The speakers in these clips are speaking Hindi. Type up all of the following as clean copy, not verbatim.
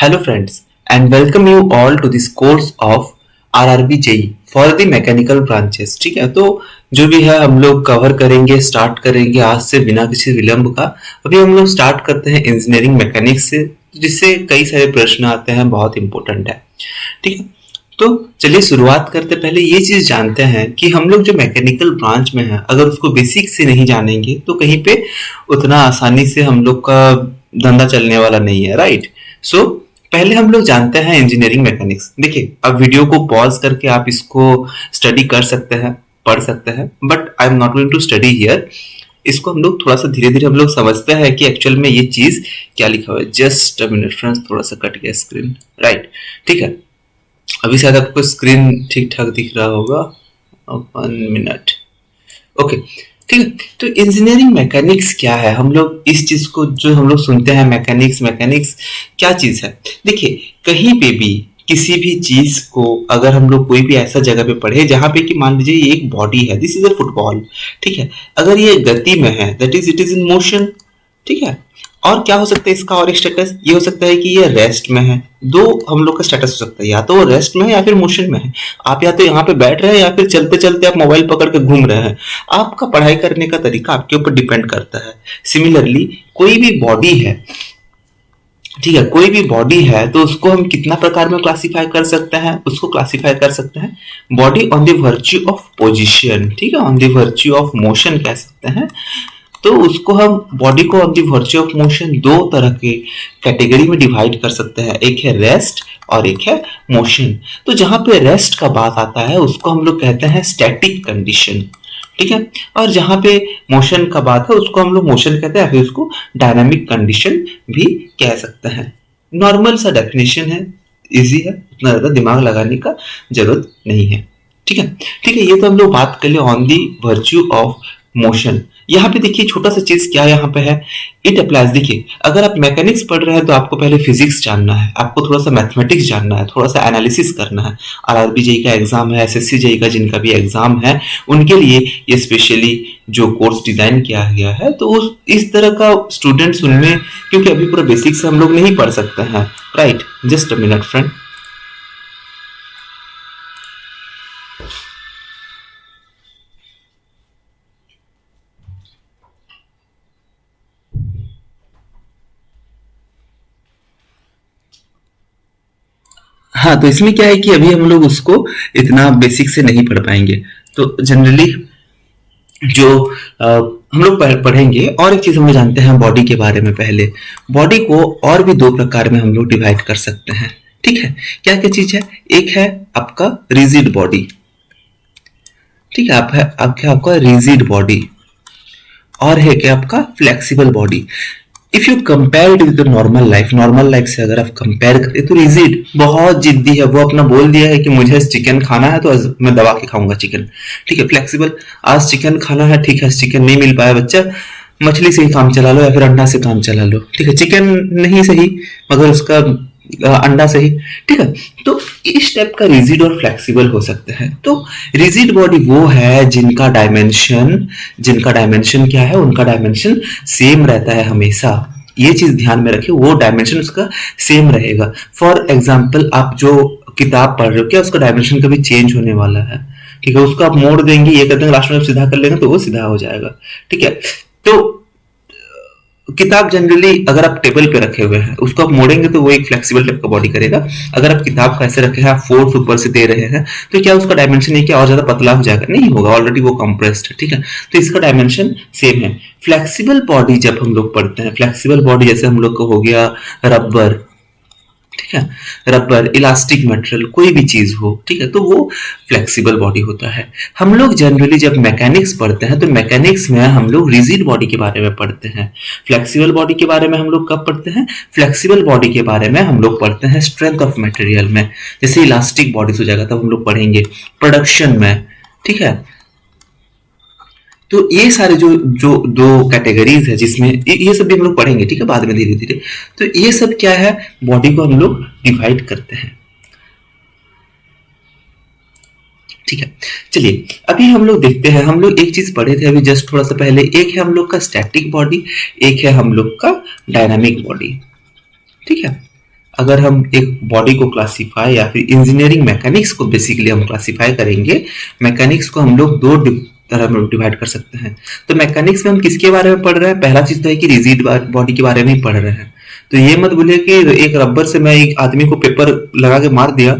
Hello friends and welcome you all to this course of RRB JEE for the mechanical branches। ठीक है, तो जो भी है हम लोग कवर करेंगे, स्टार्ट करेंगे आज से बिना किसी विलंब का। अभी हम लोग स्टार्ट करते हैं इंजीनियरिंग मैकेनिक्स से, जिससे कई सारे प्रश्न आते हैं, बहुत इंपॉर्टेंट है। ठीक है, तो चलिए शुरुआत करते पहले ये चीज जानते हैं कि हम लोग जो मैकेनिकल ब्रांच में है, अगर उसको बेसिक से नहीं जानेंगे तो कहीं पे उतना आसानी से हम लोग का धंधा चलने वाला नहीं है, राइट। सो पहले हम लोग जानते हैं इंजीनियरिंग मैकेनिक्स। देखिए, अब वीडियो को पॉज करके आप इसको स्टडी कर सकते हैं, पढ़ सकते हैं, but I am not going to study here. इसको हम लोग थोड़ा सा धीरे धीरे हम लोग समझते हैं कि एक्चुअल में ये चीज क्या लिखा हुआ है। जस्ट अ मिनट फ्रेंड्स, थोड़ा सा कट गया स्क्रीन, राइट। ठीक है, अभी शायद आपको स्क्रीन ठीक ठाक दिख रहा होगा। 1 मिनट, ओके, ठीक है। तो इंजीनियरिंग मैकेनिक्स क्या है, हम लोग इस चीज को जो हम लोग सुनते हैं मैकेनिक्स मैकेनिक्स क्या चीज है। देखिए, कहीं पे भी किसी भी चीज को अगर हम लोग कोई भी ऐसा जगह पे पढ़े जहां पे कि मान लीजिए ये एक बॉडी है, दिस इज अ फुटबॉल, ठीक है, अगर ये गति में है that is it is in motion, ठीक है। और क्या हो सकता है इसका और एक स्टेटस, ये हो सकता है कि ये रेस्ट में है। दो हम लोग का स्टेटस हो सकता है, या तो वो रेस्ट में है या फिर मोशन में है। आप या तो यहाँ पे बैठ रहे हैं या फिर चलते चलते आप मोबाइल पकड़ के घूम रहे हैं। आपका पढ़ाई करने का तरीका आपके ऊपर डिपेंड करता है। सिमिलरली कोई भी बॉडी है, ठीक है, कोई भी बॉडी है तो उसको हम कितना प्रकार में क्लासिफाई कर सकते हैं, उसको क्लासिफाई कर सकते हैं body on the virtue of position, ठीक है, on the virtue of motion कह सकते हैं। तो उसको हम बॉडी को on the virtue of motion दो तरह के कैटेगरी में डिवाइड कर सकते हैं, एक है रेस्ट और एक है मोशन। तो जहां पे रेस्ट का बात आता है उसको हम लोग कहते हैं स्टैटिक कंडीशन, ठीक है, और जहां पे मोशन का बात है उसको हम लोग मोशन कहते हैं, फिर उसको डायनामिक कंडीशन भी कह सकते हैं। नॉर्मल सा डेफिनेशन है, इजी है, उतना ज्यादा दिमाग लगाने का जरूरत नहीं है। ठीक है, ठीक है, ये तो हम लोग बात कर ले on the virtue of motion. यहाँ पे देखिए छोटा सा चीज क्या यहाँ पे है, इट अप्लाइज। देखिए, अगर आप मैकेनिक्स पढ़ रहे हैं तो आपको पहले फिजिक्स जानना है, आपको थोड़ा सा मैथमेटिक्स जानना है, थोड़ा सा एनालिसिस करना है। आरआरबी जेईई का एग्जाम है, एसएससी जेईई का जिनका भी एग्जाम है, उनके लिए ये स्पेशली जो कोर्स डिजाइन किया गया है। तो इस तरह का स्टूडेंट्स उनमें, क्योंकि अभी पूरा बेसिक से हम लोग नहीं पढ़ सकते हैं, right. Just a minute friend, हाँ, तो इसमें क्या है कि अभी हम लोग उसको इतना बेसिक से नहीं पढ़ पाएंगे। तो जनरली जो हम लोग पढ़ेंगे, और एक चीज हम लोग जानते हैं बॉडी के बारे में। पहले बॉडी को और भी दो प्रकार में हम लोग डिवाइड कर सकते हैं, ठीक है। क्या क्या चीज है, एक है आपका रिजिड बॉडी, ठीक है, आपका रिजिड बॉडी, और है क्या आपका flexible body. If you compare it with normal life, normal life से अगर आप कंपेयर करें तो रिजिड बहुत जिद्दी है, वो अपना बोल दिया है कि मुझे चिकन खाना है तो आज मैं दबा के खाऊंगा चिकन, ठीक है। फ्लेक्सिबल, आज चिकन खाना है, ठीक है, चिकन नहीं मिल पाया बच्चा, मछली से ही काम चला लो या फिर अंडा से काम चला लो, ठीक है, चिकन नहीं सही मगर उसका अंडा सही, ठीक है। तो इस टाइप का रिजिड और फ्लेक्सिबल हो सकते हैं। तो रिजिड बॉडी वो है जिनका डायमेंशन क्या है, उनका डायमेंशन सेम रहता है हमेशा। ये चीज ध्यान में रखिए, वो डायमेंशन उसका सेम रहेगा। फॉर एग्जाम्पल, आप जो किताब पढ़ रहे हो, क्या उसका डायमेंशन कभी चेंज होने वाला है, ठीक है। उसको आप मोड़ देंगे, ये करते हैं, लास्ट में आप सीधा कर लेंगे तो वो सीधा हो जाएगा, ठीक है। तो किताब जनरली अगर आप टेबल पे रखे हुए हैं, उसको आप मोड़ेंगे तो वो एक फ्लेक्सिबल टाइप का बॉडी करेगा। अगर आप किताब को ऐसे रखे हैं, आप फोर्स ऊपर से दे रहे हैं, तो क्या उसका डायमेंशन है क्या और ज्यादा पतला हो जाएगा, नहीं होगा, ऑलरेडी वो कंप्रेस्ड है, ठीक है। तो इसका डायमेंशन सेम है। फ्लेक्सिबल बॉडी जब हम लोग पढ़ते हैं, फ्लेक्सिबल बॉडी जैसे हम लोग को हो गया रबर, ठीक है, रबर, इलास्टिक मटेरियल, कोई भी चीज हो, ठीक है, तो वो फ्लेक्सिबल बॉडी होता है। हम लोग जनरली जब मैकेनिक्स पढ़ते हैं तो मैकेनिक्स में हम लोग रिजिड बॉडी के बारे में पढ़ते हैं। फ्लेक्सिबल बॉडी के बारे में हम लोग कब पढ़ते हैं, फ्लेक्सिबल बॉडी के बारे में हम लोग पढ़ते हैं स्ट्रेंथ ऑफ मटेरियल में। जैसे इलास्टिक बॉडीज हो जाएगा तब हम लोग पढ़ेंगे प्रोडक्शन में, ठीक है। तो ये सारे जो जो दो कैटेगरीज है जिसमें ये सब भी हम लोग पढ़ेंगे, ठीक है, बाद में धीरे धीरे। तो ये सब क्या है, बॉडी को हम लोग डिवाइड करते हैं, ठीक है। चलिए अभी हम लोग देखते हैं, हम लोग एक चीज पढ़े थे अभी जस्ट थोड़ा सा पहले, एक है हम लोग का स्टैटिक बॉडी, एक है हम लोग का डायनामिक बॉडी, ठीक है। अगर हम एक बॉडी को क्लासिफाई या फिर इंजीनियरिंग मैकेनिक्स को बेसिकली हम क्लासिफाई करेंगे, मैकेनिक्स को हम लोग दो तरह में डिवाइड कर सकते हैं। तो मैकेनिक्स में हम किसके बारे में पढ़ रहे हैं? पहला चीज तो है कि रिजिड बॉडी के बारे में ही पढ़ रहे हैं। तो ये मत बोलिए कि एक रबर से मैं एक आदमी को पेपर लगा के मार दिया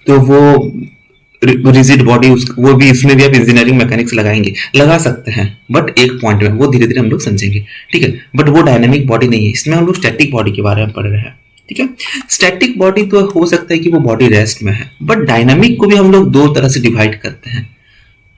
तो वो रिजिड बॉडी, वो भी इसमें भी आप इंजीनियरिंग मैकेनिक्स लगाएंगे, लगा सकते हैं बट एक पॉइंट में, वो धीरे धीरे हम लोग समझेंगे, ठीक है। बट वो डायनामिक बॉडी नहीं है, इसमें हम लोग स्टैटिक बॉडी के बारे में पढ़ रहे हैं, ठीक है। स्टैटिक बॉडी तो हो सकता है कि वो बॉडी रेस्ट में है, बट डायनामिक को भी हम लोग दो तरह से डिवाइड करते हैं।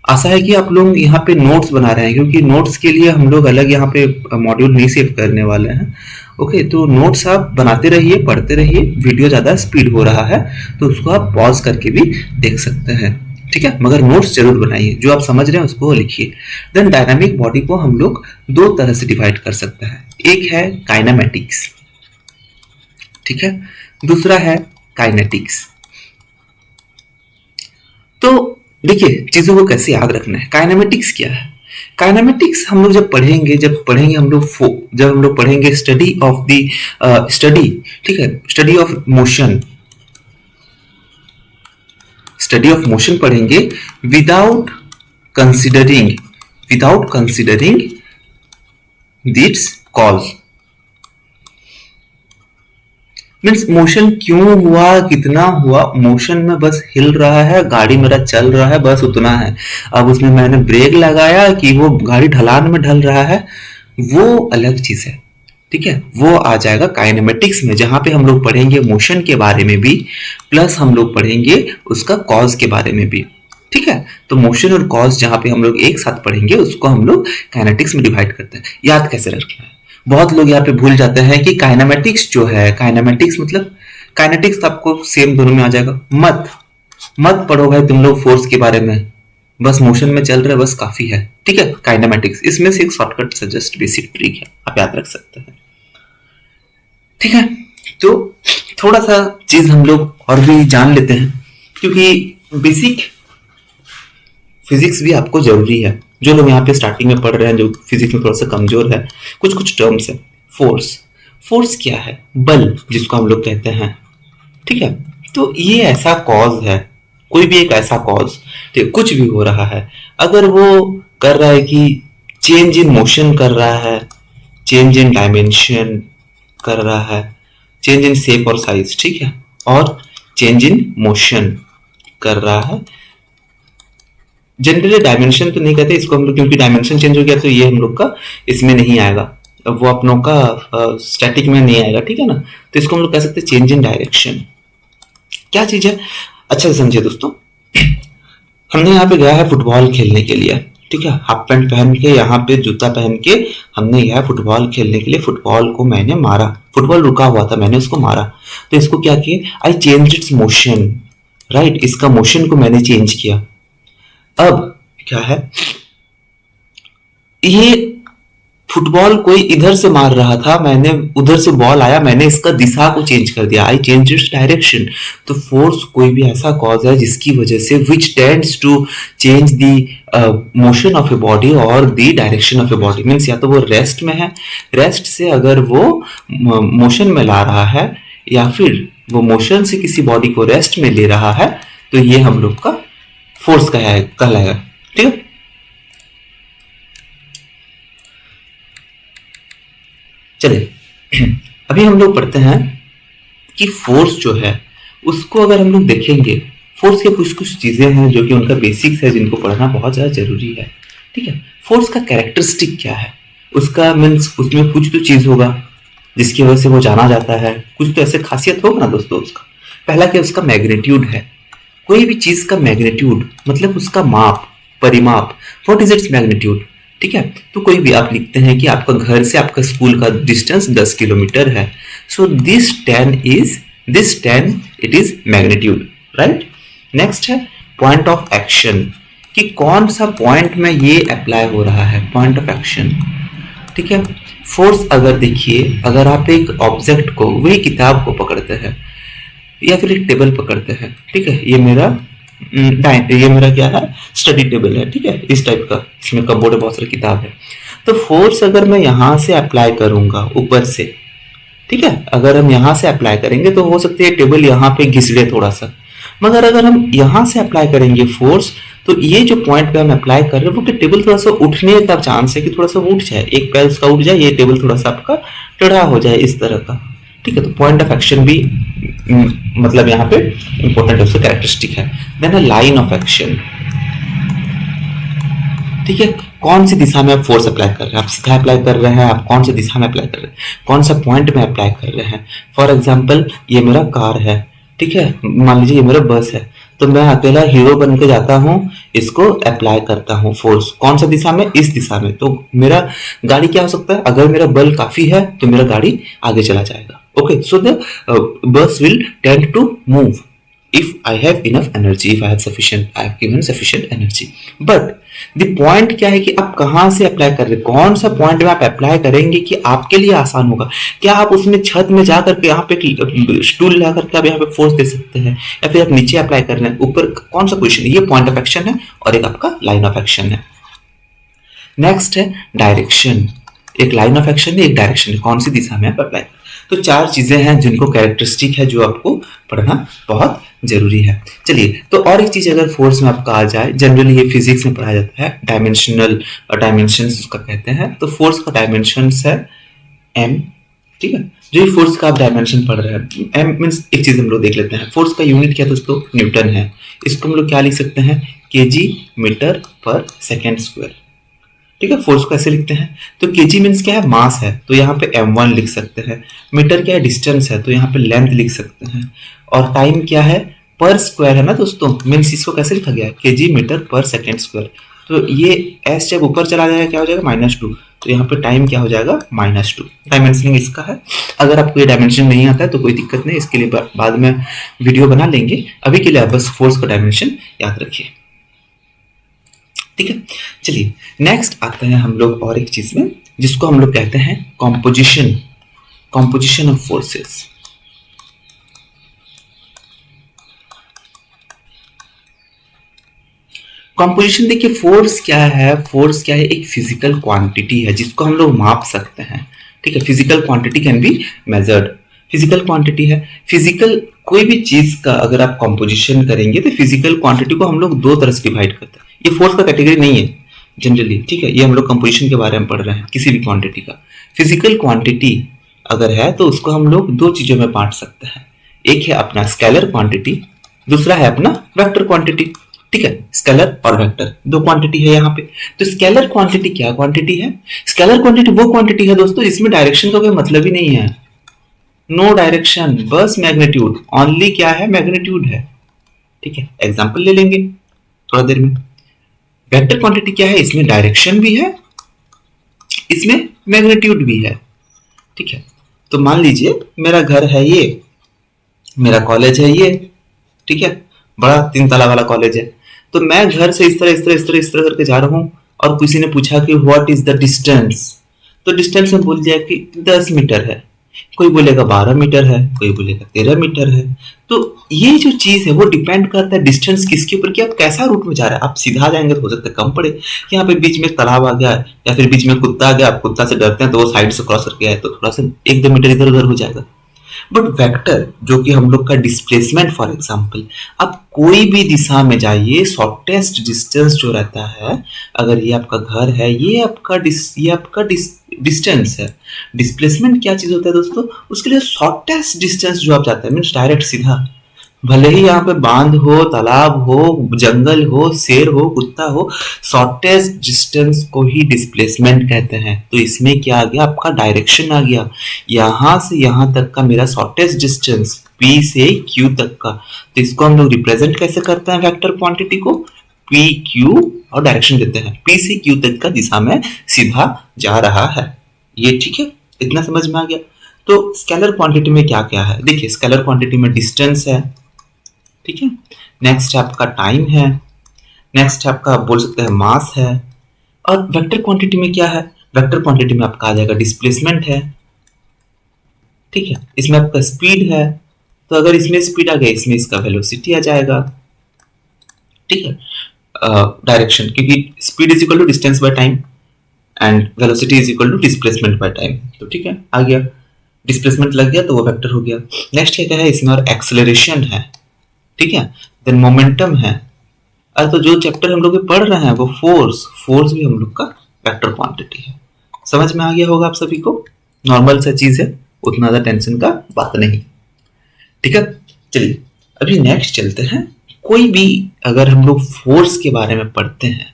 आशा है कि आप लोग यहाँ पे नोट्स बना रहे हैं, क्योंकि नोट्स के लिए हम लोग अलग यहाँ पे मॉड्यूल नहीं सेव करने वाले हैं। ओके, तो नोट्स आप बनाते रहिए, पढ़ते रहिए। वीडियो ज़्यादा स्पीड हो रहा है तो उसको आप पॉज करके भी देख सकते हैं, ठीक है, मगर नोट्स जरूर बनाइए, जो आप समझ रहे हैं उसको लिखिए। देन डायनामिक बॉडी को हम लोग दो तरह से डिवाइड कर सकते हैं, एक है काइनेमेटिक्स, ठीक है, दूसरा है काइनेटिक्स। तो देखिए चीजों को कैसे याद रखना है। काइनेमेटिक्स क्या है? काइनेमेटिक्स हम लोग जब पढ़ेंगे जब हम लोग पढ़ेंगे स्टडी ऑफ द स्टडी, ठीक है, स्टडी ऑफ मोशन पढ़ेंगे without considering its cause. Means motion क्यों हुआ, कितना हुआ, मोशन में बस हिल रहा है, गाड़ी मेरा चल रहा है, बस उतना है। अब उसमें मैंने ब्रेक लगाया कि वो गाड़ी ढलान में ढल रहा है, वो अलग चीज है, ठीक है। वो आ जाएगा काइनेमेटिक्स में, जहां पे हम लोग पढ़ेंगे मोशन के बारे में भी, प्लस हम लोग पढ़ेंगे उसका कॉज के बारे में भी, ठीक है। तो मोशन और कॉज जहां पे हम लोग एक साथ पढ़ेंगे, उसको हम लोग काइनेटिक्स में डिवाइड करते हैं। याद कैसे रखना है? बहुत लोग यहाँ पे भूल जाते हैं कि काइनेमेटिक्स जो है, काइनेमेटिक्स मतलब काइनेटिक्स तो आपको सेम दोनों में आ जाएगा। मत पढ़ो भाई तुम लोग फोर्स के बारे में, बस मोशन में चल रहे बस काफी है, ठीक है। काइनेमेटिक्स इसमें से एक शॉर्टकट सजेस्ट बेसिक ट्रिक है, आप याद रख सकते हैं, ठीक है। तो थोड़ा सा चीज हम लोग और भी जान लेते हैं, क्योंकि बेसिक फिजिक्स भी आपको जरूरी है। जो लोग यहाँ पे स्टार्टिंग में पढ़ रहे हैं, जो फिजिक्स में थोड़ा सा कमजोर है, कुछ टर्म्स है। फोर्स क्या है? बल, जिसको हम लोग कहते हैं, ठीक है। तो ये ऐसा कॉज है, कोई भी एक ऐसा कॉज, ठीक, कुछ भी हो रहा है, अगर वो कर रहा है कि चेंज इन मोशन कर रहा है, चेंज इन डायमेंशन कर रहा है, चेंज इन शेप और साइज, ठीक है, और चेंज इन मोशन कर रहा है। जनरली डायमेंशन तो नहीं कहते इसको हम लोग, क्योंकि डायमेंशन चेंज हो गया तो ये हम लोग का इसमें नहीं आएगा, वो अपनों का स्टैटिक में नहीं आएगा, ठीक है ना। तो इसको हम लोग कह सकते हैं चेंज इन डायरेक्शन। क्या चीज है? अच्छा से समझिए दोस्तों, हमने यहाँ पे गया है फुटबॉल खेलने के लिए, ठीक है, हाफ पैंट पहन के, यहाँ पे जूता पहन के हमने गया फुटबॉल खेलने के लिए। फुटबॉल को मैंने मारा, फुटबॉल रुका हुआ था, मैंने उसको मारा, तो इसको क्या किया? आई चेंज इट्स मोशन, राइट, इसका मोशन को मैंने चेंज किया। अब क्या है, ये फुटबॉल कोई इधर से मार रहा था, मैंने उधर से बॉल आया, मैंने इसका दिशा को चेंज कर दिया, आई चेंज इट्स डायरेक्शन। तो फोर्स कोई भी ऐसा कॉज है जिसकी वजह से which tends to change the motion of a body और the direction of a body. Means या तो वो रेस्ट में है, रेस्ट से अगर वो मोशन में ला रहा है, या फिर वो मोशन से किसी बॉडी को रेस्ट में ले रहा है, तो ये हम लोग का फोर्स कहलाएगा, ठीक है। चलिए अभी हम लोग पढ़ते हैं कि फोर्स जो है उसको अगर हम लोग देखेंगे, फोर्स के कुछ चीजें हैं जो कि उनका बेसिक्स है, जिनको पढ़ना बहुत ज्यादा जरूरी है, ठीक है। फोर्स का कैरेक्टरिस्टिक क्या है? उसका मीन्स उसमें कुछ तो चीज होगा जिसकी वजह से वो जाना जाता है, कुछ तो ऐसे खासियत होगा ना दोस्तों उसका। पहला क्या? उसका मैग्नीट्यूड है। कोई भी चीज का मैग्नीट्यूड मतलब उसका माप, परिमाप, व्हाट इज इट्स मैग्नीट्यूड, ठीक है। तो कोई भी आप लिखते हैं कि आपका घर से आपका स्कूल का डिस्टेंस 10 किलोमीटर है, so this 10 it is magnitude, right. Next है पॉइंट ऑफ एक्शन, कि कौन सा पॉइंट में ये अप्लाई हो रहा है, पॉइंट ऑफ एक्शन, ठीक है। फोर्स अगर देखिए, अगर आप एक ऑब्जेक्ट को, वही किताब को पकड़ते हैं या फिर एक टेबल पकड़ते हैं, ठीक है, ये मेरा क्या है? स्टडी टेबल है, ठीक है, इस टाइप का, इसमें कपबोर्ड है, बहुत सारी किताब है। तो फोर्स अगर मैं यहां से अप्लाई करूंगा ऊपर से, ठीक है, अगर हम यहाँ से अप्लाई करेंगे तो हो सकता है टेबल यहाँ पे घिसड़े थोड़ा सा, मगर अगर हम यहाँ से अप्लाई करेंगे फोर्स, तो ये जो पॉइंट पे हम अप्लाई कर रहे हैं वो कि टेबल थोड़ा सा उठने का चांस है कि थोड़ा सा उठ जाए, एक पैर उसका उठ जाए, ये टेबल थोड़ा सा आपका टेढ़ा हो जाए इस तरह का। ठीक है, तो पॉइंट ऑफ एक्शन भी मतलब यहाँ पे इंपॉर्टेंट उसका कैरेक्टरिस्टिक है। देन लाइन ऑफ एक्शन, ठीक है, कौन सी दिशा में आप फोर्स अप्लाई कर रहे हैं, आप सीधा अप्लाई कर रहे हैं, आप कौन सी दिशा में अप्लाई कर रहे हैं, कौन सा पॉइंट में अप्लाई कर रहे हैं। फॉर एग्जाम्पल ये मेरा कार है, ठीक है, मान लीजिए ये मेरा बस है, तो मैं अकेला हीरो बन के जाता हूँ, इसको अप्लाई करता हूँ फोर्स, कौन सा दिशा में, इस दिशा में, तो मेरा गाड़ी क्या हो सकता है, अगर मेरा बल काफी है तो मेरा गाड़ी आगे चला जाएगा। Okay, so the bus will tend to move if I have enough energy, if I have sufficient, I have given sufficient energy. But the point क्या है कि आप कहाँ से अप्लाई कर रहे हैं, कौन सा पॉइंट में आप अप्लाई करेंगे कि आपके लिए आसान होगा। क्या आप उसमें छत में जा करके यहाँ पे स्टूल ला करके आप यहाँ पे फोर्स दे सकते हैं, या फिर आप नीचे अप्लाई कर रहे हैं, ऊपर कौन सा क्वेश्चन है, ये पॉइंट ऑफ एक्शन है और एक आपका लाइन ऑफ एक्शन है। नेक्स्ट है डायरेक्शन, एक लाइन ऑफ एक्शन है, एक डायरेक्शन है, कौन सी दिशा में आप अप्लाई करें। तो चार चीजें हैं जिनको कैरेक्टरिस्टिक है जो आपको पढ़ना बहुत जरूरी है। चलिए, तो और एक चीज अगर फोर्स में आपका आ जाए, जनरली ये फिजिक्स में पढ़ा जाता है, डायमेंशनल डायमेंशंस उसका कहते हैं। तो फोर्स का डायमेंशंस है एम, ठीक है, जो ये फोर्स का आप डायमेंशन पढ़ रहे हैं, एम मीन्स एक चीज हम लोग देख लेते हैं, फोर्स का यूनिट क्या है दोस्तों, न्यूटन है। इसको हम लोग क्या लिख सकते हैं, केजी मीटर पर सेकेंड स्क्वायर। ठीक है, फोर्स को ऐसे लिखते हैं, तो केजी मीन्स क्या है, मास है, तो यहाँ पे m1 लिख सकते हैं। मीटर क्या है, डिस्टेंस है, तो यहाँ पे लेंथ लिख सकते हैं। और टाइम क्या है, पर स्क्वायर है ना दोस्तों, मीन्स इसको कैसे लिखा गया है, केजी मीटर पर सेकेंड स्क्वायर। तो ये एस जब ऊपर चला जाएगा क्या हो जाएगा, -2, तो यहाँ पे टाइम क्या हो जाएगा, -2। डायमेंशनिंग इसका है। अगर आपको ये डायमेंशन नहीं आता है तो कोई दिक्कत नहीं, इसके लिए बाद में वीडियो बना लेंगे। अभी के लिए आप बस फोर्स का डायमेंशन याद रखिए, ठीक है। चलिए, नेक्स्ट आते हैं हम लोग और एक चीज में जिसको हम लोग कहते हैं composition, composition of forces. Composition देखिए, फोर्स क्या है, फोर्स क्या है, एक फिजिकल क्वांटिटी है जिसको हम लोग माप सकते हैं। ठीक है, physical quantity can be measured, physical quantity है। फिजिकल कोई भी चीज का अगर आप कॉम्पोजिशन करेंगे तो फिजिकल क्वांटिटी को हम लोग दो तरह से डिवाइड करते हैं। ये फोर्स का कैटेगरी नहीं है जनरली, ठीक है, ये हम लोग कंपोजिशन के बारे में पढ़ रहे हैं, किसी भी क्वांटिटी का। फिजिकल क्वांटिटी अगर है तो उसको हम लोग दो चीजों में बांट सकते हैं, एक है अपना स्केलर क्वांटिटी, दूसरा है अपना वेक्टर क्वांटिटी। ठीक है, स्केलर और वेक्टर दो क्वांटिटी है यहाँ पे। तो स्केलर क्वांटिटी क्या क्वांटिटी है, स्केलर क्वांटिटी वो क्वांटिटी है दोस्तों जिसमें डायरेक्शन का कोई मतलब ही नहीं है, नो डायरेक्शन, बस मैग्नीट्यूड, ओनली क्या है, मैग्नीट्यूड है। ठीक है, एग्जांपल ले लेंगे थोड़ा देर में। वेक्टर क्वांटिटी क्या है, इसमें डायरेक्शन भी है, इसमें मैग्नीट्यूड भी है। ठीक है, तो मान लीजिए मेरा घर है ये, मेरा कॉलेज है ये, ठीक है, बड़ा 3 ताला वाला कॉलेज है। तो मैं घर से इस तरह करके जा रहा हूं और किसी ने पूछा कि व्हाट इज द डिस्टेंस, तो डिस्टेंस में बोल दिया कि 10 मीटर है, कोई बोलेगा 12 मीटर है, कोई बोलेगा 13 मीटर है। तो ये जो चीज है वो डिपेंड करता है डिस्टेंस किसके ऊपर, कि आप कैसा रूट में जा रहे हैं। आप सीधा जाएंगे तो हो सकता है कम पड़े, यहाँ पे बीच में एक तालाब आ गया या फिर बीच में कुत्ता आ गया, आप कुत्ता से डरते हैं तो वो साइड से क्रॉस करके आए तो थोड़ा सा 1-2 मीटर इधर उधर हो जाएगा। बट वेक्टर जो कि हम लोग का डिस्प्लेसमेंट, फॉर एग्जांपल, आप कोई भी दिशा में जाइए, शॉर्टेस्ट डिस्टेंस जो रहता है, अगर ये आपका घर है, ये आपका डिस्टेंस है। डिस्प्लेसमेंट क्या चीज होता है दोस्तों, उसके लिए शॉर्टेस्ट डिस्टेंस जो आप जाते हैं, मीन्स डायरेक्ट सीधा, भले ही यहाँ पे बांध हो, तालाब हो, जंगल हो, शेर हो, कुत्ता हो, शॉर्टेस्ट डिस्टेंस को ही डिस्प्लेसमेंट कहते हैं। तो इसमें क्या आ गया, आपका डायरेक्शन आ गया, यहां से यहां तक का मेरा शॉर्टेस्ट डिस्टेंस P से Q तक का। तो इसको हम लोग रिप्रेजेंट कैसे करते हैं वेक्टर क्वांटिटी को, P Q और डायरेक्शन देते हैं, P से Q तक का दिशा में सीधा जा रहा है। ये ठीक है, इतना समझ में आ गया। तो स्केलर क्वांटिटी में क्या क्या है, देखिए स्केलर क्वांटिटी में डिस्टेंस है, ठीक है, नेक्स्ट आपका टाइम है, नेक्स्ट आपका बोल सकते हैं मास है। और वेक्टर क्वांटिटी में क्या है, वेक्टर क्वांटिटी में आपका आ जाएगा डिस्प्लेसमेंट है, ठीक है, इसमें आपका स्पीड है, तो अगर इसमें स्पीड आ गया इसमें इसका वेलोसिटी आ जाएगा। ठीक है, डायरेक्शन, क्योंकि speed is equal to distance by time and velocity is equal to displacement by time, तो ठीक है, आ गया। डिस्प्लेसमेंट लग गया तो वो वेक्टर हो गया। नेक्स्ट क्या है इसमें, और एक्सेलरेशन है, ठीक है, देन मोमेंटम है। अरे तो जो चैप्टर हम लोग पढ़ रहे हैं वो फोर्स, फोर्स भी हम लोग का वेक्टर क्वांटिटी है। समझ में आ गया होगा आप सभी को, नॉर्मल सा चीज है, उतना ज्यादा टेंशन का बात नहीं, ठीक है। चलिए अभी नेक्स्ट चलते हैं। कोई भी अगर हम लोग फोर्स के बारे में पढ़ते हैं,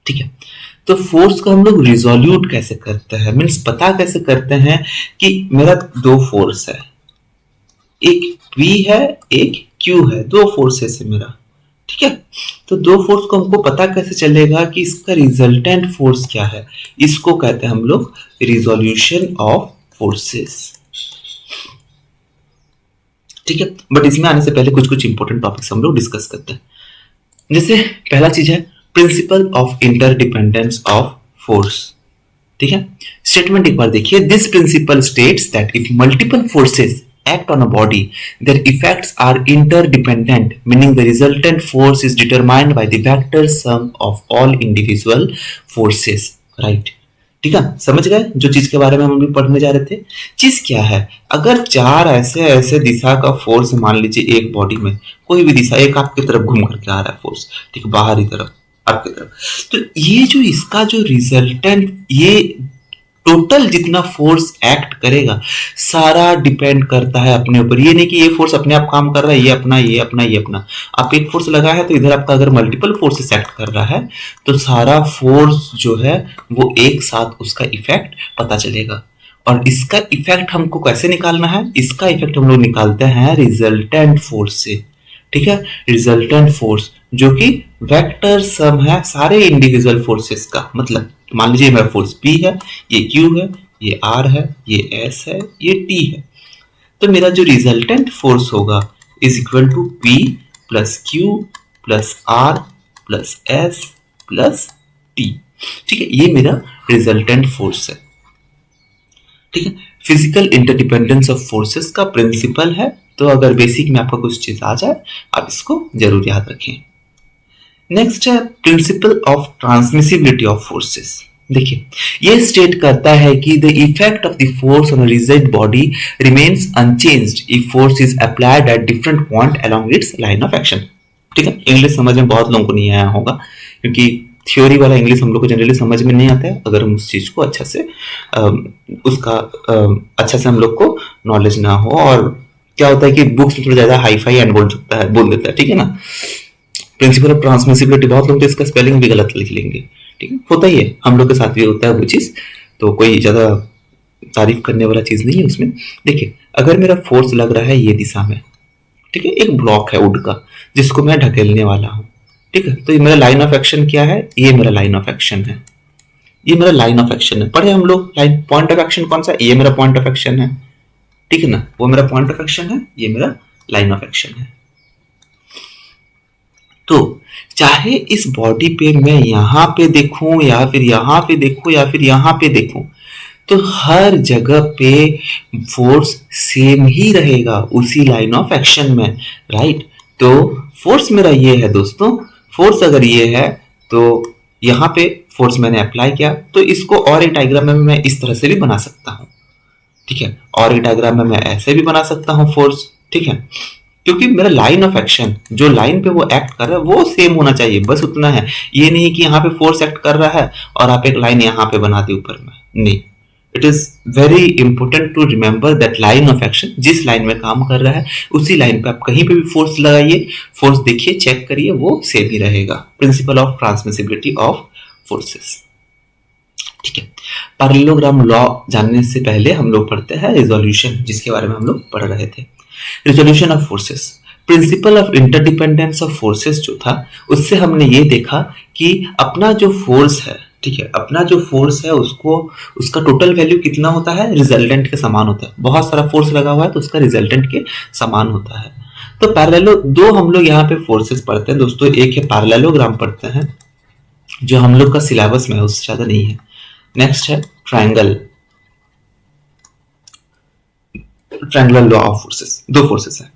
ठीक है, तो फोर्स को हम लोग रिजोल्यूट कैसे करते हैं, मीन्स पता कैसे करते हैं कि मेरा दो फोर्स है, एक P है एक Q है, दो फोर्सेस है मेरा, ठीक है। तो दो फोर्स को हमको पता कैसे चलेगा कि इसका रिजल्टेंट फोर्स क्या है, इसको कहते हैं हम लोग रिजोल्यूशन ऑफ फोर्सेस, ठीक है। बट इसमें आने से पहले कुछ कुछ इंपॉर्टेंट टॉपिक्स हम लोग डिस्कस करते हैं। जैसे पहला चीज है principle of interdependence of force, ठीक है। स्टेटमेंट एक बार देखिए, this principle states that if multiple forces act on a body, their effects are interdependent, meaning the resultant force is determined by the vector sum of all individual forces, right? ठीक है, समझ गए जो चीज के बारे में हम भी पढ़ने जा रहे थे। चीज क्या है, अगर चार ऐसे ऐसे दिशा का फोर्स मान लीजिए एक बॉडी में, कोई भी दिशा, एक आपकी तरफ घूम करके आ रहा है फोर्स, ठीक है, बाहरी तरफ आपकी तरफ, तो ये जो इसका जो रिजल्टेंट, ये टोटल जितना फोर्स एक्ट करेगा सारा डिपेंड करता है अपने ऊपर। ये नहीं कि ये फोर्स अपने आप काम कर रहा है, ये अपना ये अपना ये अपना। आप एक फोर्स लगा है तो इधर आपका अगर मल्टीपल फोर्सेस एक्ट कर रहा है तो सारा फोर्स जो है वो एक साथ उसका इफेक्ट पता चलेगा। और इसका इफेक्ट हमको कैसे निकालना है, इसका इफेक्ट हम लोग निकालते हैं रिजल्टेंट फोर्स से, ठीक है। रिजल्टेंट फोर्स जो कि वेक्टर सम है सारे इंडिविजुअल फोर्सेस का, मतलब मान लीजिए मेरा फोर्स P है, ये Q है, ये R है, ये S है, ये T है, तो मेरा जो रिजल्टेंट फोर्स होगा is equal to P plus Q plus R plus S plus T, ठीक है। ये मेरा रिजल्टेंट फोर्स है, ठीक है। फिजिकल इंटरडिपेंडेंस ऑफ फोर्सेस का प्रिंसिपल है, तो अगर बेसिक में आपका कुछ चीज आ जाए आप इसको जरूर याद रखें। नेक्स्ट है principle of transmissibility of forces. देखिए ये स्टेट करता है कि the effect of the force on a rigid body remains unchanged if force is applied at different point along it's line of action, ठीक है। इंग्लिश समझ में बहुत लोगों को नहीं आया होगा क्योंकि थ्योरी वाला इंग्लिश हम लोग को जनरली समझ में नहीं आता है, अगर हम उस चीज को अच्छा से अच्छा से हम लोग को नॉलेज ना हो। और क्या होता है कि बुक्स में थोड़ा ज्यादा हाई फाई एंड बोल देता है, ठीक है ना। प्रिंसिपल ऑफ ट्रांसमिसिबिलिटी, बहुत लोग तो इसका स्पेलिंग भी गलत लिख लेंगे, ठीक है, होता ही है, हम लोग के साथ भी होता है वो चीज, तो कोई ज्यादा तारीफ करने वाला चीज नहीं है उसमें। देखिए अगर मेरा फोर्स लग रहा है ये दिशा में, ठीक है, एक ब्लॉक है वुड का जिसको मैं ढकेलने वाला हूँ, ठीक है, तो ये मेरा लाइन ऑफ एक्शन क्या है, ये मेरा लाइन ऑफ एक्शन है, ये मेरा लाइन ऑफ एक्शन है। पढ़े हम लोग लाइन, पॉइंट ऑफ एक्शन कौन सा, ये मेरा पॉइंट ऑफ एक्शन है, ठीक है ना, वो मेरा पॉइंट ऑफ एक्शन है, ये मेरा लाइन ऑफ एक्शन है। तो चाहे इस बॉडी पे मैं यहां पे देखूं या फिर यहां पे देखूं या फिर यहां पे देखूं, तो हर जगह पे फोर्स सेम ही रहेगा उसी लाइन ऑफ एक्शन में, राइट। तो फोर्स मेरा ये है दोस्तों, फोर्स अगर ये है तो यहाँ पे फोर्स मैंने अप्लाई किया, तो इसको और एक डायग्राम में मैं इस तरह से भी बना सकता हूँ, ठीक है, और एक डायग्राम में मैं ऐसे भी बना सकता हूँ फोर्स, ठीक है, क्योंकि मेरा लाइन ऑफ एक्शन जो लाइन पे वो एक्ट कर रहा है वो सेम होना चाहिए, बस उतना है। ये नहीं कि यहाँ पे फोर्स एक्ट कर रहा है और आप एक लाइन यहाँ पे बना दी ऊपर में, नहीं। It is very important to remember that line of action, जिस लाइन में काम कर रहा है उसी लाइन पे आप कहीं पे भी फोर्स लगाइए, फोर्स देखिए, चेक करिए, वो सेम ही रहेगा। Principle of transmissibility of forces, ठीक है। पैरेललोग्राम लॉ जानने से पहले हम लोग पढ़ते हैं रिजोल्यूशन, जिसके बारे में हम लोग पढ़ रहे थे। Resolution of forces, principle of interdependence of forces जो था उससे हमने ये देखा कि अपना जो फोर्स है, ठीक है, अपना जो फोर्स है उसको, उसका टोटल वैल्यू कितना होता है, रिजल्टेंट के समान होता है। बहुत सारा फोर्स लगा हुआ है तो उसका रिजल्टेंट के समान होता है। तो पैरेललो दो हम लोग यहाँ पे फोर्सेस पढ़ते हैं दोस्तों, एक है पैरेललोग्राम पढ़ते हैं जो हम लोग का सिलेबस में है, उससे ज्यादा नहीं है। नेक्स्ट है ट्रायंगुलर लॉ ऑफ फोर्सेस, दो फोर्सेस है।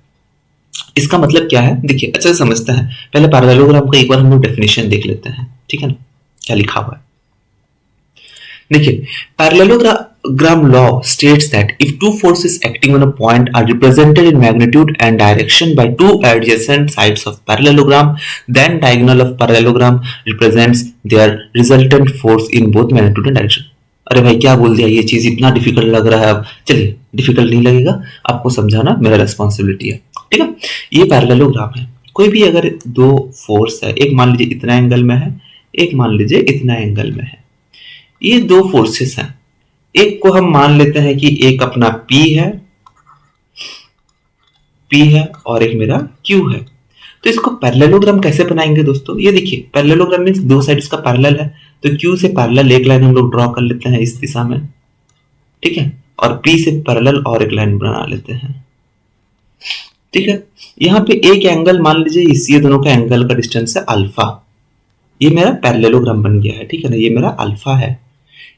इसका मतलब क्या है देखिए अच्छा समझते हैं, पहले पैरेललोग्राम का एक बार हम लोग डेफिनेशन देख लेते हैं, ठीक है ना, क्या लिखा हुआ है। देखिए Parallelogram law states that if two forces acting on a point are represented in magnitude and direction by two adjacent sides of parallelogram, then diagonal of parallelogram represents their resultant force in both magnitude and direction. अरे भाई क्या बोल दिया, ये चीज इतना डिफिकल्ट लग रहा है। अब चलिए, डिफिकल्ट नहीं लगेगा, आपको समझाना मेरा रिस्पॉन्सिबिलिटी है, ठीक है। ये पैरेललोग्राम है। कोई भी अगर दो फोर्स है, एक मान लीजिए इतना एंगल में है, एक मान लीजिए इतना एंगल में है, ये दो फोर्सेस हैं। एक को हम मान लेते हैं कि एक अपना P है और एक मेरा Q है। तो इसको पैरेललोग्राम कैसे बनाएंगे दोस्तों? ये देखिए, पैरेललोग्राम मींस दो साइड इसका पैरेलल है, तो Q से पैरेलल एक लाइन हम लोग ड्रॉ कर लेते हैं इस दिशा में, ठीक है, और P से पैरेलल और एक लाइन बना लेते हैं, ठीक है। यहाँ पे एक एंगल मान लीजिए इस, ये दोनों का एंगल का डिस्टेंस है अल्फा, ये मेरा पैरेललोग्राम बन गया है, ठीक है ना, ये मेरा अल्फा है।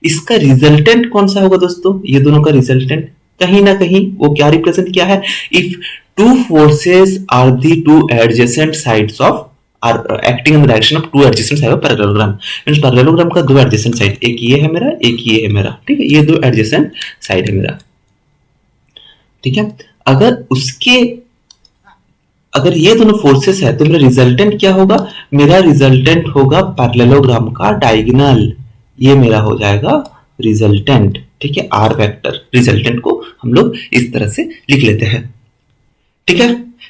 इसका रिजल्टेंट कौन सा होगा दोस्तों? ये दोनों का रिजल्टेंट कहीं ना कहीं वो क्या रिप्रेजेंट किया है? If two forces are the two adjacent sides of are acting in the direction of two adjacent side of parallelogram, means parallelogram का दो एडजेसेंट साइड, एक ये है मेरा, एक ये है मेरा, ठीक है, ये दो एडजेसेंट साइड है मेरा, ठीक है। अगर ये दोनों फोर्सेस है तो मेरा रिजल्टेंट क्या होगा? मेरा रिजल्टेंट होगा पैरेललोग्राम का डायगोनल, ये मेरा हो जाएगा रिजल्टेंट, ठीक है, आर वेक्टर। रिजल्टेंट को हम लोग इस तरह से लिख लेते हैं, ठीक है।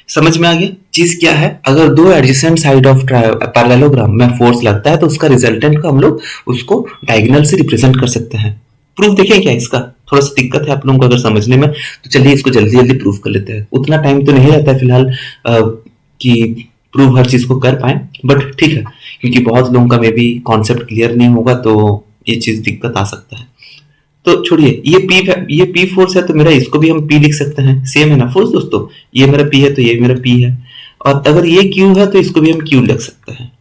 समझ में आ गया चीज क्या है? अगर दो एडजेसेंट साइड ऑफ पैरेललोग्राम में फोर्स लगता है तो उसका रिजल्टेंट को हम लोग उसको डायगोनल से रिप्रेजेंट कर सकते हैं। प्रूफ देखें क्या इसका? थोड़ा सा दिक्कत है आप लोगों को अगर समझने में, तो चलिए इसको जल्दी जल्दी प्रूफ कर लेते हैं। उतना टाइम तो नहीं रहता है फिलहाल कि प्रूफ हर चीज को कर पाए, बट ठीक है, क्योंकि बहुत लोगों का मे भी कॉन्सेप्ट क्लियर नहीं होगा तो ये चीज दिक्कत आ सकता है। तो छोड़िए, ये P फोर्स है तो मेरा इसको भी हम P लिख सकते हैं, सेम है ना फोर्स दोस्तों, ये मेरा P है तो ये मेरा P है, और अगर ये Q है तो इसको भी हम Q लिख सकते हैं।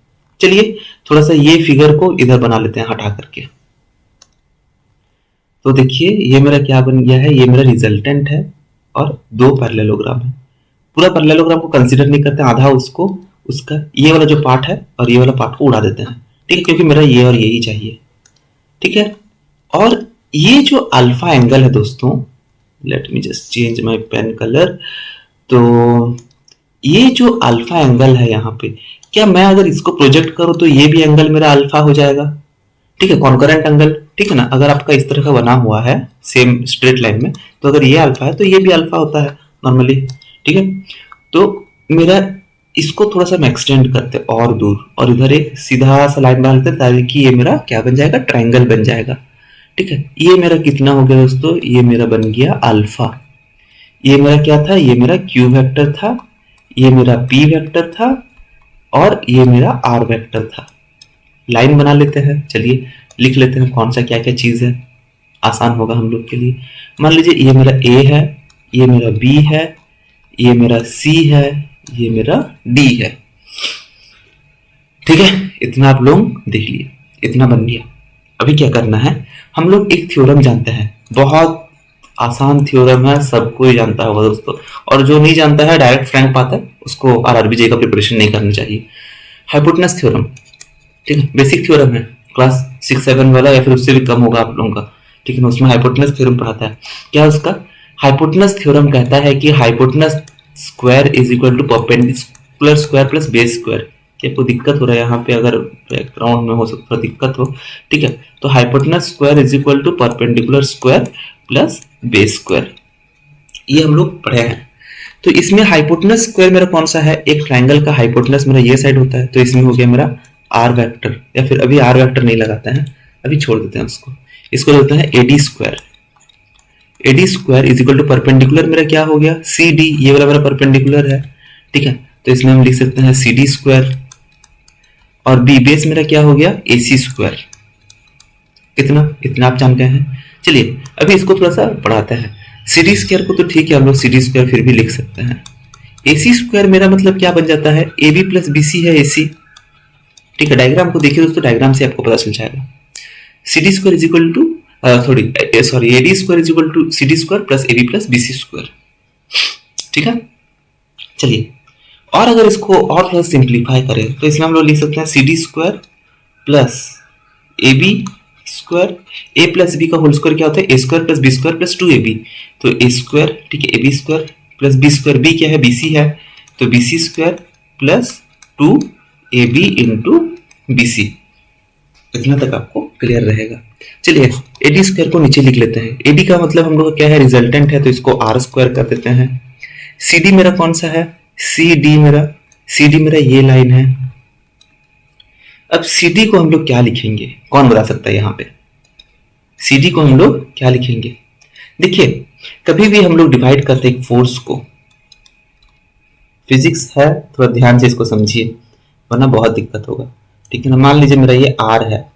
चलिए थोड़ा सा ये फिगर को इधर बना लेते हैं हटा करके। तो देखिए ये मेरा क्या बन गया है, ये मेरा रिजल्टेंट है और दो पैरेललोग्राम है। पूरा पैरेललोग्राम को कंसीडर नहीं करते, आधा उसको उसका ये वाला जो पार्ट है और ये वाला पार्ट को उड़ा देते हैं, ठीक है, क्योंकि मेरा ये और ये ही चाहिए, ठीक है। और ये जो अल्फा एंगल है दोस्तों, let me just change my pen colour, तो ये जो अल्फा एंगल है यहाँ पे, क्या मैं अगर इसको प्रोजेक्ट करूं तो ये भी एंगल मेरा अल्फा हो जाएगा, ठीक है, कॉन्करेंट एंगल, ठीक है ना। अगर आपका इस तरह का बना हुआ है सेम स्ट्रेट लाइन में, तो अगर ये अल्फा है तो ये भी अल्फा होता है नॉर्मली, ठीक है। तो मेरा इसको थोड़ा सा हम एक्सटेंड करते हैं और दूर, और इधर एक सीधा सा लाइन बना लेते हैं ताकि ये मेरा क्या बन जाएगा, ट्रायंगल बन जाएगा, ठीक है। ये मेरा कितना हो गया दोस्तों? ये मेरा बन गया अल्फा। ये मेरा क्या था? ये मेरा Q वेक्टर था, ये मेरा P वेक्टर था और ये मेरा R वेक्टर था। लाइन बना लेते हैं, चलिए लिख लेते हैं कौन सा क्या क्या चीज है, आसान होगा हम लोग के लिए। मान लीजिए ये मेरा A है, ये मेरा B है, ये मेरा C है, ये मेरा D है, ठीक है। इतना आप लोग देख लिए, इतना बन गया। अभी क्या करना है, हम लोग एक थ्योरम जानते हैं, बहुत आसान थ्योरम है, सबको ही जानता होगा दोस्तों, और जो नहीं जानता है डायरेक्ट फ्रैंक पाता है उसको आरआरबी का प्रिपरेशन नहीं करना चाहिए। हाइपोटेनस थ्योरम, ठीक है, बेसिक थ्योरम है, क्लास 6-7 वाला या फिर उससे भी कम होगा आप लोगों का, ठीक है, उसमें हाइपोटेनस थ्योरम पढ़ाता है। क्या उसका हाइपोटेनस थ्योरम कहता है कि hypotenuse square is equal to perpendicular square plus base square. क्या कोई दिक्कत हो रहा है यहाँ पे? अगर बैकग्राउंड में हो सकता है दिक्कत हो, ठीक है, तो hypotenuse square is equal to perpendicular square plus base square, ये हम लोग पढ़े हैं। तो इसमें हाइपोटेनस स्क्वायर मेरा कौन सा है? एक ट्रायंगल का हाइपोटेनस मेरा ये साइड होता है, तो इसमें हो गया मेरा आर वेक्टर, या फिर अभी आर वेक्टर नहीं लगाते हैं, अभी छोड़ देते हैं उसको, इसको लेते हैं AD square. AD square is equal to perpendicular मेरा क्या हो गया? सी डी, ये वाला मेरा परपेंडिकुलर है, ठीक है, तो इसमें हम लिख सकते हैं सी डी स्क्वायर, और बी बेस मेरा क्या हो गया? ए सी स्क्वायर। इतना आप जान गए हैं। चलिए अभी इसको थोड़ा सा बढ़ाते हैं। सी डी स्क्वायर को तो ठीक है, हम लोग सी डी स्क्वायर फिर भी लिख सकते हैं। ए सी स्क्वायर मेरा मतलब क्या बन जाता है? A B plus B C है ए सी, ठीक है। डायग्राम को देखिए दोस्तों, डायग्राम से आपको पता चल जाएगा। C D square is equal to A D square is equal to C D square plus A B plus B C square, ठीक है। चलिए, और अगर इसको और थोड़ा सिंप्लीफाई करें तो इसमें हम लोग लिख सकते हैं C D square plus A B square, A plus B का होल स्क्वायर क्या होता है, A square plus B square plus 2ab, तो ए स्क्वायर, ठीक है, A B square plus B square, B क्या है, बी सी है, तो B C square plus 2ab into B C. इतना तक आपको क्लियर रहेगा। चलिए एडी स्क्वायर को नीचे लिख लेते हैं। एडी का मतलब हम लोग का क्या है, रिजल्टेंट है, तो इसको आर स्क्वायर कर देते हैं। सी डी मेरा कौन सा है, सी डी मेरा ये लाइन है। अब सी डी को हम लोग क्या लिखेंगे, कौन बता सकता है यहाँ पे, सी डी को हम लोग क्या लिखेंगे। देखिए कभी भी हम लोग डिवाइड करते हैं एक फोर्स को, फिजिक्स है, थोड़ा ध्यान से इसको समझिए वरना बहुत दिक्कत होगा, ठीक है ना। मान लीजिए मेरा ये आर है,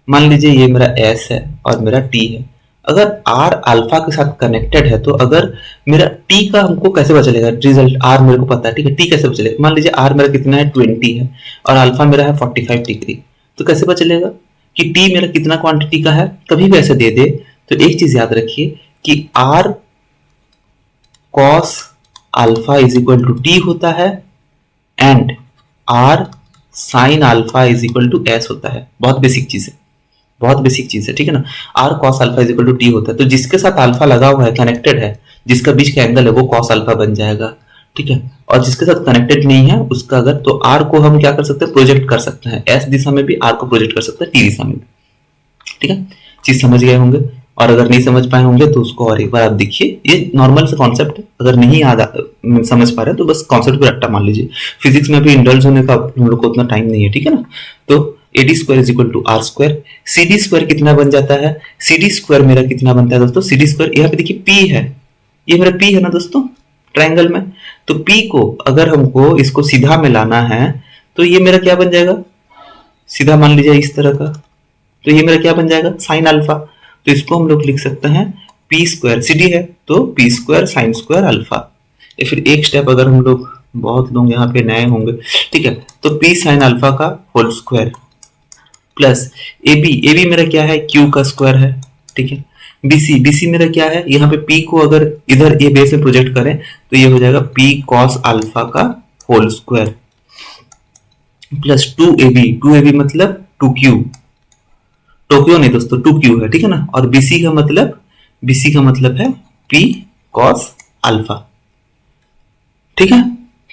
मान लीजिए ये मेरा एस है और मेरा टी है। अगर आर अल्फा के साथ कनेक्टेड है तो अगर मेरा टी का हमको कैसे पता चलेगा, रिजल्ट आर मेरे को पता है, ठीक है, टी कैसे पता चलेगा। मान लीजिए आर मेरा कितना है 20 है और अल्फा मेरा है 45 डिग्री, तो कैसे पता चलेगा कि टी मेरा कितना क्वांटिटी का है। कभी भी ऐसे दे दे तो एक चीज याद रखिए कि R cos alpha is equal to T होता है and R sine alpha is equal to S होता है। बहुत बेसिक चीज है, बहुत बेसिक चीज है, ठीक है ना। R cos alpha is equal to T होता है, तो जिसके साथ अल्फा लगा हुआ है, कनेक्टेड है, जिसका बीच का एंगल है वो कॉस अल्फा बन जाएगा, ठीक है। और जिसके साथ कनेक्टेड नहीं है उसका अगर, तो आर को हम क्या कर सकते हैं, प्रोजेक्ट कर सकते हैं, एस दिशा में भी आर को प्रोजेक्ट कर सकते हैं, टी दिशा में भी, ठीक है। चीज समझ गए होंगे, और अगर नहीं समझ पाए होंगे तो उसको और एक बार आप देखिए। ये नॉर्मल सा कॉन्सेप्ट है, अगर नहीं याद समझ पा रहे तो बस कॉन्सेप्ट को रट्टा मान लीजिए। फिजिक्स में भी इंडल्ज होने का हम लोग को उतना टाइम नहीं है, ठीक है ना। तो AD square is equal to R square. C D square कितना बन जाता है, सी डी स्क्वायर मेरा कितना बनता है दोस्तों, सी डी स्क्वायर यहाँ पे देखिए पी है, ये मेरा पी है ना दोस्तों ट्राइंगल में, तो पी को अगर हमको इसको सीधा में लाना है तो ये मेरा क्या बन जाएगा, सीधा मान लीजिए इस तरह का, तो ये मेरा क्या बन जाएगा, साइन अल्फा। तो इसको हम लोग लिख सकते हैं पी स्क्वायर, सी डी है तो P square sine square alpha. या फिर एक स्टेप अगर हम लोग, बहुत लोग यहाँ पे नए होंगे, ठीक है, तो पी साइन अल्फा का whole square plus A B मेरा क्या है, क्यू का स्क्वायर है, ठीक है। बी सी मेरा क्या है, यहाँ पे पी को अगर इधर ये बेस में प्रोजेक्ट करें तो ये हो जाएगा पी कॉस अल्फा का होल स्क्वायर प्लस 2ab मतलब 2q, टोक्यो नहीं दोस्तों 2q है, ठीक है ना। और बीसी का मतलब है p cos अल्फा, ठीक है।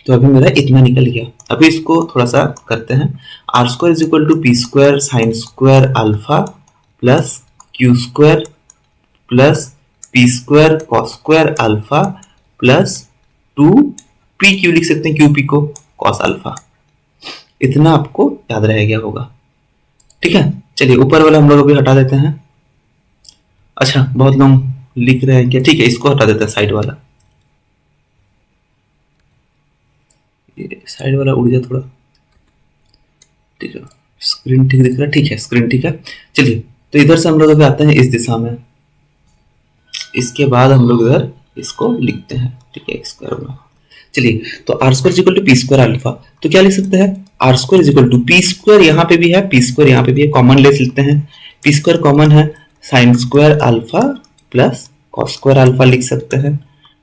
तो अभी मेरा इतना निकल गया। अभी इसको थोड़ा सा करते हैं, R square is equal to P square sine square alpha plus Q square plus P square cos square alpha plus 2pq लिख सकते हैं, क्यू पी को कॉस अल्फा। इतना आपको याद रह गया होगा, ठीक है। चलिए ऊपर वाला हम लोग अभी हटा देते हैं। अच्छा बहुत लोग लिख रहे हैं क्या, ठीक है, इसको हटा देते हैं, साइड वाला, ये साइड वाला उड़ जाए थोड़ा, ठीक है। स्क्रीन ठीक दिख रहा है, ठीक है, स्क्रीन ठीक है। चलिए तो इधर से हम लोग अभी आते हैं इस दिशा में, इसके बाद हम लोग इधर इसको लिखते हैं, ठीक है, एक्स स्क्वायर बना। चलिए तो R square equal to P square alpha, तो क्या लिख सकते हैं, R square is equal to P square, यहाँ पे भी है पी स्क्वायर, यहाँ पे भी है, कॉमन ले लेते हैं, पी स्क्वायर कॉमन है, sign square alpha plus cos square alpha लिख सकते हैं,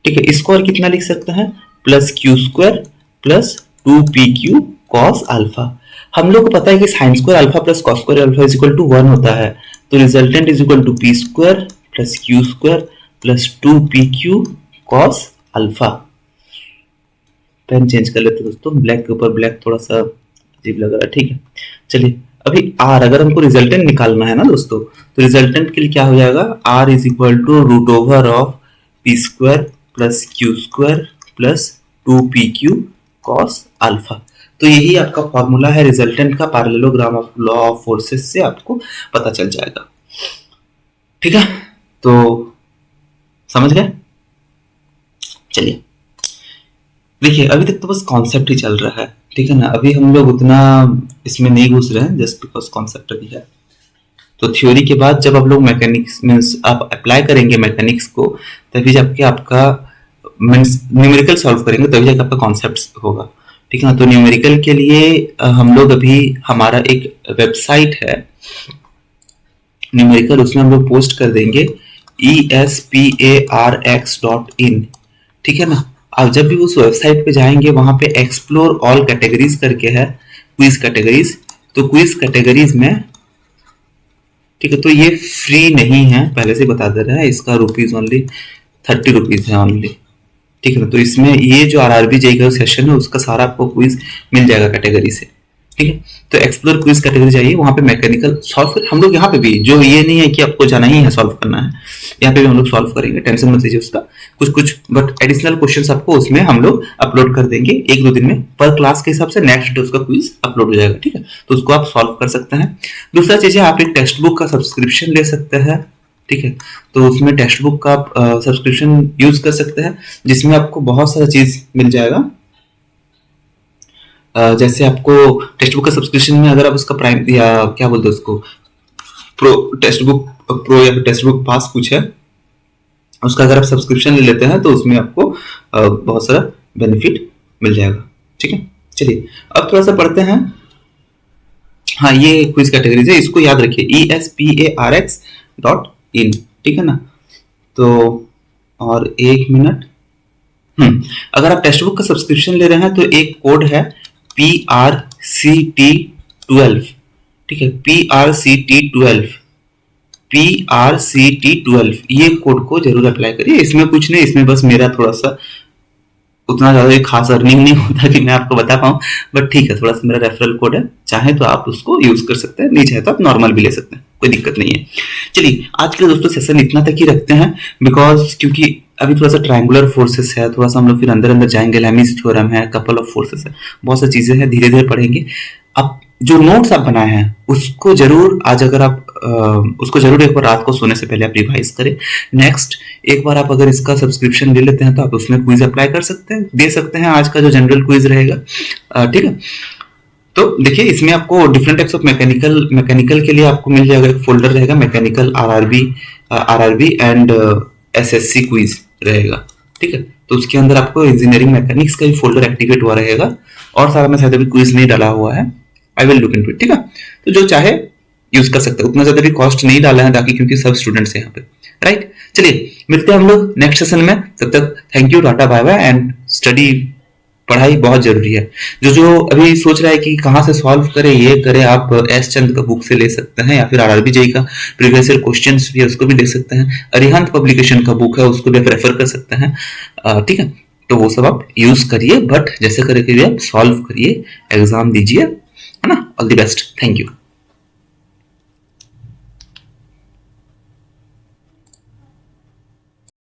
ठीक है। इसको और कितना लिख सकते हैं, plus Q square plus 2pq cos alpha. हम लोग को पता है कि sine square alpha plus cos square alpha is equal to 1 होता है, तो resultant is equal to P square plus Q square plus 2pq cos alpha. Pen change कर लेते हैं दोस्तों, ब्लैक के ऊपर ब्लैक थोड़ा सा अजीब लग रहा है, ठीक है। चलिए अभी आर, अगर हमको रिजल्टेंट निकालना है ना दोस्तों, तो रिजल्टेंट के लिए क्या हो जाएगा, R is equal to root over of P square plus Q square plus 2pq cos alpha. तो यही आपका फॉर्मूला है रिजल्टेंट का, parallelogram of law of forces से आपको पता चल जाएगा, ठीक है। तो समझ गए। चलिए देखिए अभी तक तो बस कॉन्सेप्ट ही चल रहा है, ठीक है ना। अभी हम लोग उतना इसमें नहीं घुस रहे हैं, जस्ट बिकॉज कॉन्सेप्ट अभी है। तो थ्योरी के बाद जब आप लोग मैकेनिक्स में आप अप्लाई करेंगे मैकेनिक्स को, तभी जाके आपका मीन्स न्यूमेरिकल सॉल्व करेंगे, तभी जाके आपका कॉन्सेप्ट होगा, ठीक है ना। तो न्यूमेरिकल के लिए हम लोग अभी, हमारा एक वेबसाइट है न्यूमेरिकल, उसमें हम लोग पोस्ट कर देंगे esparx.in, ठीक है ना। आप जब भी उस वेबसाइट पे जाएंगे वहां पे एक्सप्लोर ऑल कैटेगरीज करके है, क्विज कैटेगरीज, तो क्विज कैटेगरीज में, ठीक है। तो ये फ्री नहीं है, पहले से बता दे रहा है, इसका रुपीज ओनली 30 रुपीज है ओनली, ठीक है ना। तो इसमें ये जो आरआरबी जेई का सेशन है उसका सारा आपको क्विज मिल जाएगा कैटेगरी से, ठीक है। तो एक्सप्लोर क्विज कैटेगरी जाइए, वहां पे मैकेनिकल सॉल्व हम लोग यहाँ पे भी, जो ये नहीं है कि आपको जाना ही है सॉल्व करना है, यहाँ पे भी हम लोग सॉल्व करेंगे, टेंशन मत लीजिए उसका। कुछ कुछ बट एडिशनल क्वेश्चंस आपको उसमें हम लोग अपलोड कर देंगे 1-2 दिन में, पर क्लास के हिसाब से नेक्स्ट डे उसका क्विज अपलोड हो जाएगा, ठीक है। तो उसको आप सॉल्व कर सकते हैं। दूसरा चीज है, आप एक टेक्स्ट बुक का सब्सक्रिप्शन ले सकते हैं, ठीक है। तो उसमें टेक्स्ट बुक का आप सब्सक्रिप्शन यूज कर सकते हैं, जिसमें आपको बहुत सारा चीज मिल जाएगा। जैसे आपको टेक्स्ट बुक का सब्सक्रिप्शन में अगर आप उसका प्राइम या क्या बोलते हैं उसको, प्रो टेक्स्ट बुक प्रो या टेक्स्ट बुक पास कुछ है, उसका अगर आप सब्सक्रिप्शन ले लेते हैं तो उसमें आपको बहुत सारा बेनिफिट मिल जाएगा, ठीक है। चलिए अब थोड़ा सा पढ़ते हैं। हाँ, ये क्विज कैटेगरीज है, इसको याद रखिए, esparx.in, ठीक है ना। तो और 1 मिनट, अगर आप टेक्स्ट बुक का सब्सक्रिप्शन ले रहे हैं तो एक कोड है PRCT12, ठीक है, PRCT12, ये कोड को जरूर अप्लाई करिए। इसमें कुछ नहीं, इसमें बस मेरा थोड़ा सा उतना ज्यादा खास अर्निंग नहीं होता कि मैं आपको बता पाऊं, बट ठीक है, थोड़ा सा मेरा रेफरल कोड है, चाहे तो आप उसको यूज कर सकते हैं, नहीं चाहे तो आप नॉर्मल भी ले सकते हैं, कोई दिक्कत नहीं है। चलिए आज के दोस्तों सेशन इतना तक ही रखते हैं, बिकॉज क्योंकि अभी थोड़ा सा ट्रायंगुलर फोर्सेस है, थोड़ा सा हम लोग फिर अंदर अंदर जाएंगे, लैमीज थ्योरम है, कपल ऑफ फोर्सेस है, बहुत सी चीजें हैं, धीरे धीरे पढ़ेंगे। अब जो नोट्स आप बनाए हैं उसको जरूर आज अगर आप उसको जरूर एक बार रात को सोने से पहले आप रिवाइज करें। नेक्स्ट एक बार आप अगर इसका सब्सक्रिप्शन ले लेते हैं तो आप उसमें क्विज अप्लाई कर सकते हैं, दे सकते हैं, आज का जो जनरल क्विज रहेगा, ठीक है। तो देखिए इसमें आपको डिफरेंट टाइप्स ऑफ मैकेनिकल के लिए आपको मिल जाएगा, एक फोल्डर रहेगा mechanical RRB and SSC quiz रहेगा, ठीक है। तो उसके अंदर आपको इंजीनियरिंग मैकेनिक्स का भी फोल्डर एक्टिवेट हुआ रहेगा, और सारा में शायद अभी क्विज नहीं डाला हुआ है, I will look into it, ठीक है। तो जो चाहे यूज कर सकते हैं, उतना ज्यादा भी कॉस्ट नहीं डाला है ताकि, क्योंकि सब स्टूडेंट्स हैं यहाँ पे, राइट। चलिए मिलते हैं हम लोग नेक्स्ट सेशन में, तब तक thank you, tata bye bye and study. पढ़ाई बहुत जरूरी है। जो अभी सोच रहा है कि कहाँ से सॉल्व करे, ये करे, आप एस चंद का बुक से ले सकते हैं, या फिर आरआरबी जेई का प्रीवियस ईयर क्वेश्चंस भी है उसको भी देख सकते हैं, अरिहंत पब्लिकेशन का बुक है उसको भी रेफर कर सकते हैं, ठीक है। तो वो सब आप यूज करिए, बट जैसे करके भी आप सॉल्व करिए, एग्जाम दीजिए, है ना। All the best, thank you.